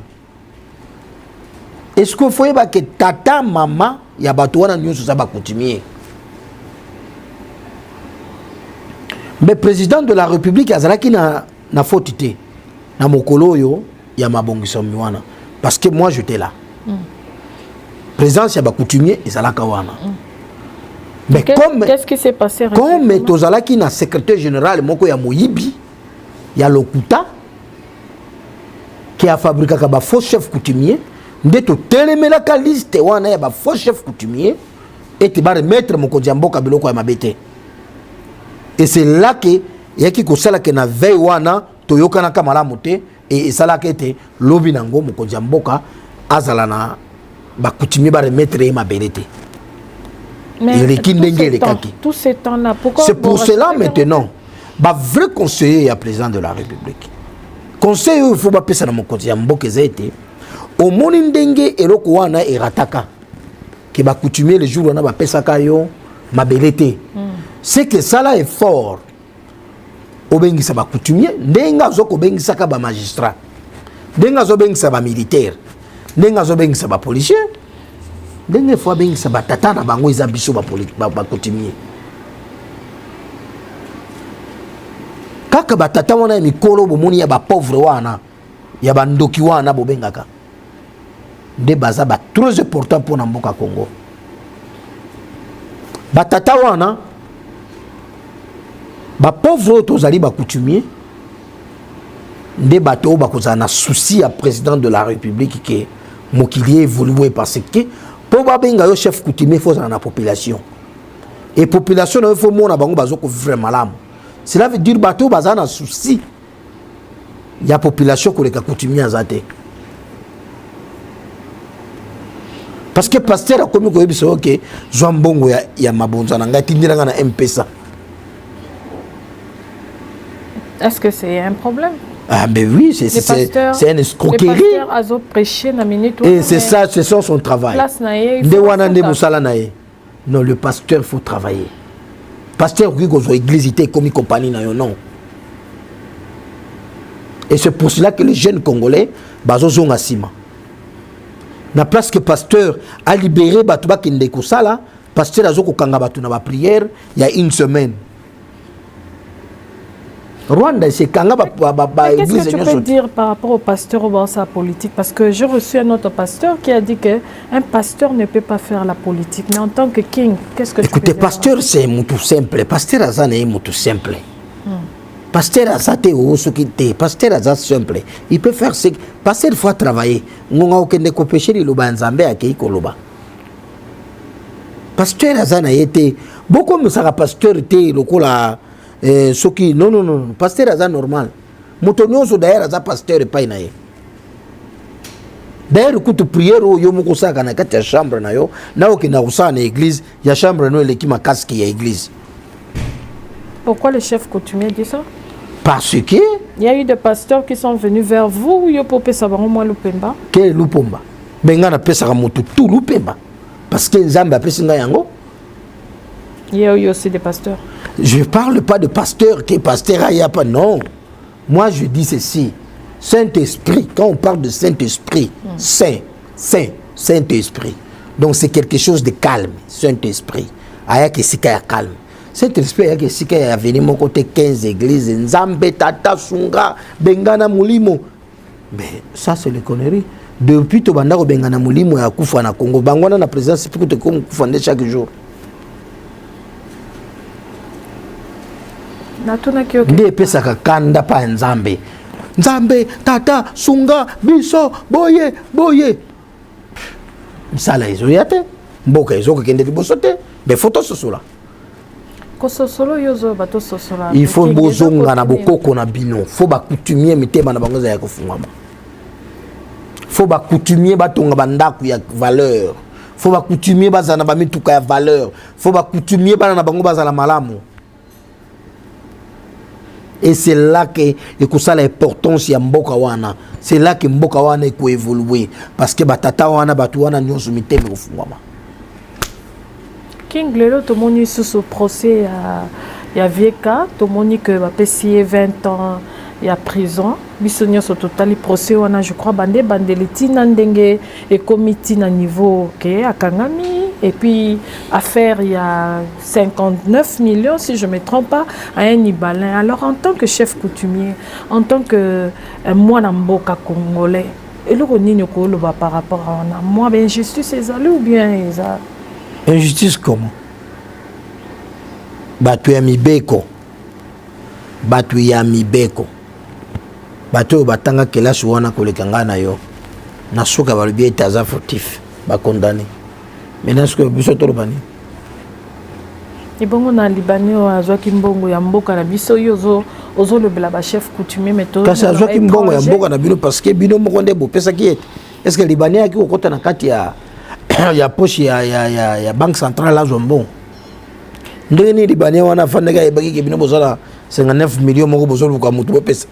Est-ce qu'il faut que tata maman ya batouana nyonso ça ba coutumier? Mais président de la République azalaki na faute té. Na mokolo yo ya mabongiso miwana parce que moi j'étais là. Présidence ya ba coutumier ezalaka wana. Mais comme qu'est-ce qui s'est passé comme tozalaki na secrétaire général moko ya Moyibi ya Lokuta qui a fabriqué ba faux chef coutumier ndeto telemelaka liste wana ya ba faux chef coutumier et te ba remettre mokonzi mboka biloko ya mabete. Et c'est là que yaki ko sala que na veille wana toyokana ka malamu te et sala que te lobi nango mokonzi mboka azala na ba coutumier ba remettre ma belete. Mais tout ce temps-là, pourquoi? C'est pour cela maintenant, bah vrai conseiller à président de la République. Conseiller il faut pas passer dans mon côté, mboka zete. Au monindenge eloko wana erataka. Qui va coutumier les jours wana ba pesa kayo ma belete. C'est que ça là est fort. Obengisa ba coutumier, ndenga zo ko bengisa ka ba magistrat. Ndenga zo bengisa ba militaire. Ndenga zo bengisa ba policier. Denge fois bengisa ba tata na bango eza biso ba coutumier. Kaka ba tata wana mikolo bomoni ya ba pauvre wana, ya ba ndoki wana bo bengaka. Nde baza ba très important pour na mboka Congo. Ba tata wana ba pauvre tozali ba coutumier. Nde bato ba kozana na souci à président de la République que mokili évoluer parce que pour babenga yo chef coutumier faut dans la population. Et population il faut mona bango bazoko vivre malamu. Cela veut dire bato bazana souci. Il y a population ko leka coutumier azate. Parce que pasteur a komi ko yebiso OK, Zwambongo ya mabonza na ngati ndira na M-Pesa. Est-ce que c'est un problème? Ah, mais oui, c'est une escroquerie. Le pasteur a prêché na minute. Et c'est ça, c'est son travail. Non, le pasteur, il faut travailler. Pasteur, oui, qu'on soit église, comme compagnie, non. Et c'est pour cela que les jeunes Congolais, bazozong asima. Na place que pasteur a libéré Batouba Kindeko Sala, pasteur a zoko kanga batu na ba prière il y a une semaine. Rwanda, c'est kanga ba église. Qu'est-ce que tu peux dire par rapport au pasteur ou à sa politique? Parce que j'ai reçu un autre pasteur qui a dit qu'un pasteur ne peut pas faire la politique. Mais en tant que king, qu'est-ce que tu peux dire? Écoutez, pasteur, c'est un tout simple. Pasteur Azan est un tout simple. Pasteur Azate ou Sokite, pasteur Azat simple. Il peut faire ce que. Pasteur faut travailler. Nous avons aucun péché de l'Oba Nzambe à Keikoloba. Pasteur Azan a été. Beaucoup de ça, pasteur était le coup là. Soki, non. Pasteur Azan normal. Moutonio, d'ailleurs, Azat pasteur et pas inaye. D'ailleurs, écoute, prière au Yomoko Saka na kati ya chambre na yo. Na oki na usa na église, ya chambre no eleki makasi ya église. Pourquoi le chef coutumier dit ça? Parce que il y a eu des pasteurs qui sont venus vers vous, yo popé savoir moi Lupemba. Quel Lupomba? Benga na pesa moto tout Lupemba. Parce que Nzambe a pesa yango. Il y a eu aussi des pasteurs. Je parle pas de pasteur qui est pasteur, il y a pas, non. Moi je dis ceci. Saint-Esprit, quand on parle de Saint-Esprit, Saint-Esprit. Donc c'est quelque chose de calme, Saint-Esprit. Aya que c'est calme. Saint-Esprit aya que c'est a venu mon côté 15 églises, Nzambe, Tata, Sunga, Bengana Moulimo. Mais ça c'est les conneries. Depuis to banda ko Bengana Moulimo ya kufa na Congo, bangwana na présidence pour te comme kufa chaque jour. Ndiye pesa kakanda pa Nzambe. Nzambe, Tata, Sunga, Biso, Boye. Msala izo yate. Mboka izo kende liboso te. Be photo sosola. Il faut bozonga na bokoko na bino. Faut ba coutumier mitema na bango za ya kofungama. Faut ba coutumier batonga bandaku ya valeur. Faut ba coutumier bazana ba mituka ya valeur. Faut ba coutumier bana na bango bazala malamu. Et c'est là que l'importance ya mboka wana. C'est là que mboka wana eko évoluer parce que batata wana batu wana nyonso miteme kofungama. King lelo tomoni sous procès ya Vieka, tomoni que ba pesier 20 ans ya prison. Biso nyonso total procès wana je crois bandeleti na ndenge et comité na niveau que akangami. Et puis, affaire, il y a 59 millions, si je ne me trompe pas, à un Ibalin. Alors, en tant que chef coutumier, en tant que moi, Namboka congolais, et le Roni par rapport à moi, injustice, c'est allé ou bien ça? Injustice comment? Batu ya mibeko. Batu ya mibeko. Batu batanga kelasi wana kolekanga na yo. Nasuka balobie etaza fautif. Ba condamné. Maintenant, ce que vous êtes urbain. Et bon, on a Libanais, on a Joachim Bongo, Yamboka, la biso, yozo, ozo le blaba chef coutumier, méthode. Quand c'est Joachim Bongo, Yamboka, na bino, parce que bino mokonde bo pesa qui est. Est-ce que Libanais a qui au côté na kati ya poche ya banque centrale là Zombo. Ndeni Libanais wana fandega ebaki ke bino bozala 59 millions moko bozolo ko mutu bo pesa.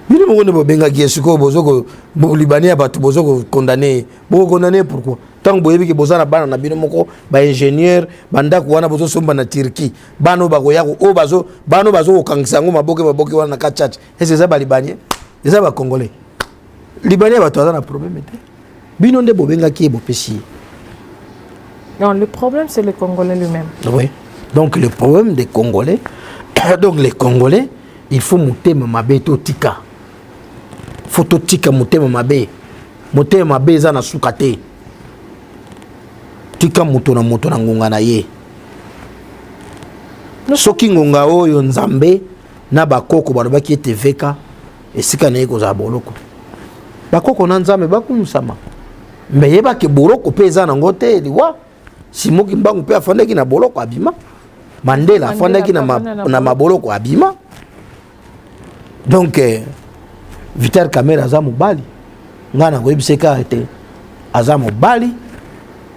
Bino mokonde bo benga ki esiko bozoko Libanais abatu bozoko condamné. Bo condamné pourquoi? Tant que vous avez bana na bino moko ba ingénieur banda ko wana bozo somba na Turquie bano ba koya ko bazo bano bazo kangisa ngo maboke wana na kachat est-ce ça ba libanais ça ba congolais libanais ba toza na problème te bino nde bobenga ki bo pesi. Non, le problème c'est le congolais lui-même. Oui. Donc le problème des congolais donc les congolais il faut mutema mabe to tika. Faut to tika mutema mabe za na sukate. Tika moto na ngonga na ye. Soki ngonga oyo Nzambe na bakoko balobaki ete veka esika na ye kozala boloko. Bakoko na Nzambe bakumusama. Mais yeba ke boloko pe eza nango te liwa. Simoki mbangu pe afandaki na boloko abima. Mandela afandaki na maboloko abima. Donc Vital Kamerhe aza mobali. Ngana koyebiseka ete aza mobali.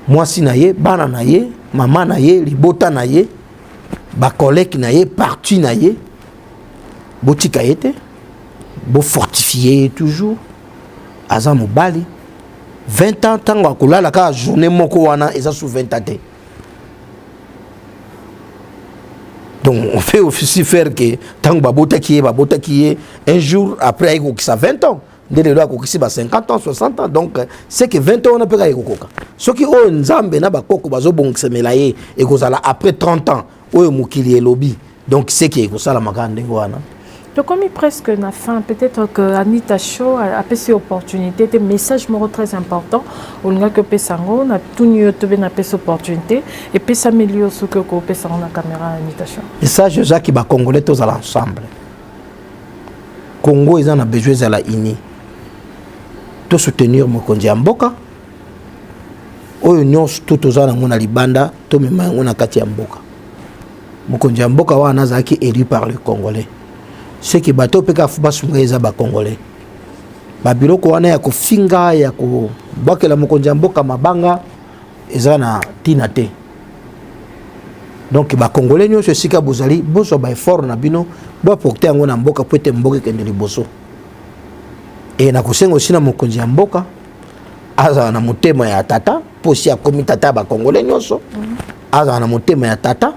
Mwasi na ye, bana na ye, mama na ye, libota na ye, ba collègue na ye, parti na ye, botika yete. Beau fortifié toujours. Aza mobali. 20 ans, tant que la journée moko wana, et ça sous 20 ans. Donc on fait aussi faire que tant que babota qui est, un jour après il y a 20 ans. Dès le loi qui 50 ans, 60 ans. Donc c'est que 20 ans on a pas gagné koka. Ce qui ont nzambe na ba koko bazo bon semelaye et kozala après 30 ans oyo mukili lobby. Donc c'est que kosala makande wana. Donc comme il presque na fin, peut-être que Anita Show a cette opportunité, des messages très important. On a que pesango na tout niyo to na cette opportunité et puis ça améliore ce que ko pesango na caméra Anita Show. Message za ki ba congolais tous ensemble. Congo ils en a besoin de la uni. To soutenir mokonzi mboka. Oyo nyos tout aux na mona libanda to mema ngona kati ya mboka. Mokonzi mboka wana zaki élu par les Congolais. Ce qui bateau peka fuba sunga ba Congolais. Ba biloko wana ya kofinga ya ko bwakela mokonzi mboka mabanga ezana tinate. Donc ba Congolais nyo sika bozali boso ba effort na bino bo porter ngo na mboka pete mboka kende liboso. Et na kosenga aussi na mokonzi mboka aza na motema ya tata posi ya komitata ba Congolais nyoso. Aza na motema ya tata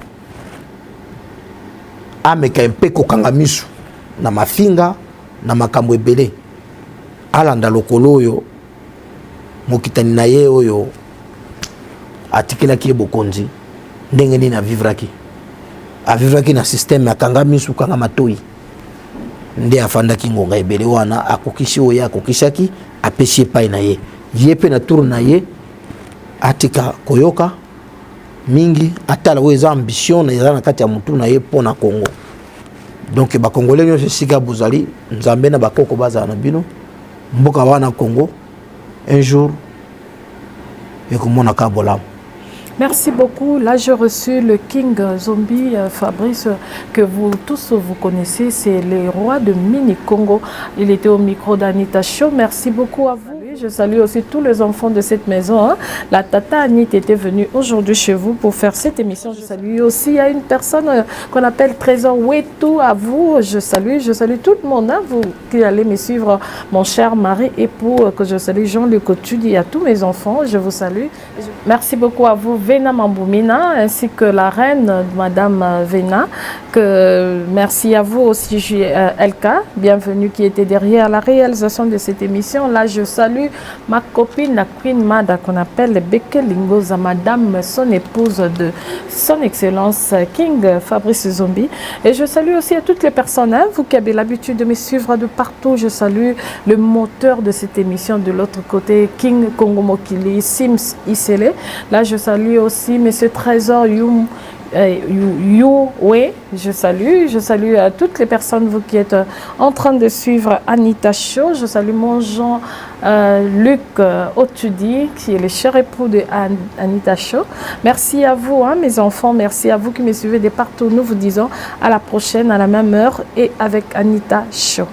ameka mpe kokanga misu na mafinga na makambo ebele alanda lokolo oyo mokitani na ye oyo atikelaki bokonzi ndenge nini avivraki na système ya kanga misu kanga matoi nde afandaki ngonga ebele wana akokisi oyo akokisaki apesi epai na ye ye pe na tour na ye atika koyoka mingi atala oyo eza ambition na eza na kati ya mutu na ye mpo na Congo. Donc ba Congolais nyonso sika bozali nzambe na bakoko baza na bino mboka wana Congo un jour ekomona ka bolamu. Merci beaucoup. Là, j'ai reçu le King Zombie Fabrice, que vous tous vous connaissez. C'est le roi de Mini Congo. Il était au micro d'Anita Show. Merci beaucoup à vous. Je salue aussi tous les enfants de cette maison. Hein. La Tata Anita était venue aujourd'hui chez vous pour faire cette émission. Je salue aussi à une personne qu'on appelle Trésor Wetou. À vous, je salue tout le monde. Hein, vous qui allez me suivre, mon cher mari, époux, que je salue Jean-Luc Otudi et à tous mes enfants. Je vous salue. Merci beaucoup à vous, Vena Mamboumina, ainsi que la reine, Madame Vena. Merci à vous aussi, Elka, bienvenue, qui était derrière la réalisation de cette émission. Là, je salue ma copine, la Queen Mada, qu'on appelle Beke Lingoza, Madame, son épouse de son Excellence King Fabrice Zombie. Et je salue aussi à toutes les personnes, hein, vous qui avez l'habitude de me suivre de partout. Je salue le moteur de cette émission de l'autre côté, King Kongo Mokili, Sims Isele. Là, je salue aussi M. Trésor ouais, je salue à toutes les personnes vous qui êtes en train de suivre Anita Show. Je salue mon Jean-Luc Otudi, qui est le cher époux de Anita Show. Merci à vous, hein, mes enfants, merci à vous qui me suivez de partout. Nous vous disons à la prochaine, à la même heure et avec Anita Show.